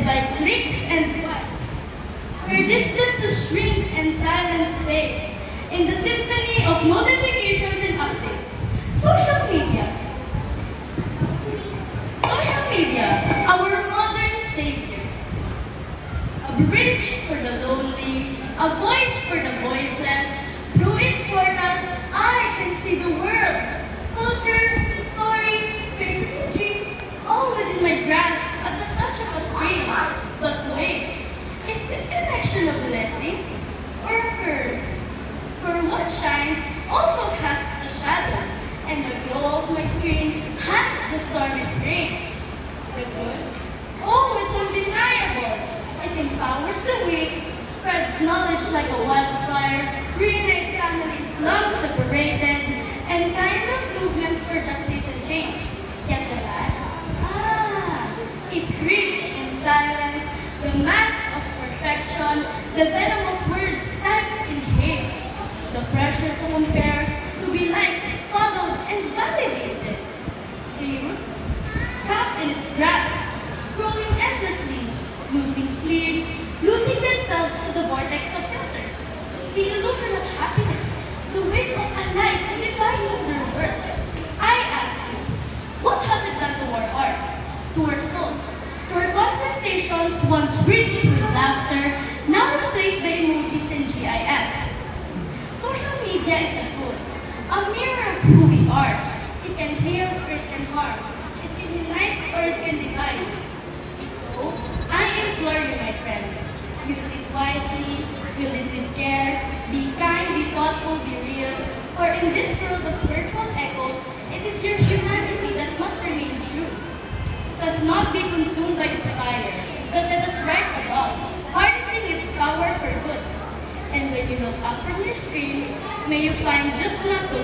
separated by clicks and swipes, where distances shrink and silence fades in the symphony of notifications and updates. Social media. Social media, our modern savior. A bridge for the lonely, a voice for the voiceless. Through its portals, I can see the world. Cultures, stories, faces and dreams, all within my grasp at the touch of a screen. But wait, is this connection a blessing or a curse? For what shines also casts a shadow, and the glow of my screen hides the storm it brings. The good? Oh, it's undeniable. It empowers the weak, spreads knowledge like a wildfire, reunites families long separated, and kindness movements for justice and change. Yet the bad? It creeps in silence, the mask of perfection, the venom of words typed in haste, the pressure to compare, to be liked, followed, and validated. The youth, trapped in its grasp, scrolling endlessly, losing sleep, losing themselves to the vortex of filters, the illusion of happiness, the weight of a life defining their worth. I ask you, what has it done to our hearts, to our souls, to our conversations once rich with laughter, now replaced by emojis and GIFs? Social media is a tool, a mirror of who we are. It can heal or it can harm. It can unite or it can divide. So, I implore you, my friends, use it wisely, build it with care, be kind, be thoughtful, be real. For in this world of virtual echoes, it is your humanity that must remain true. Let us not be consumed by its fire, but let us rise above, harnessing its power for good. And when you look up from your screen, may you find just enough to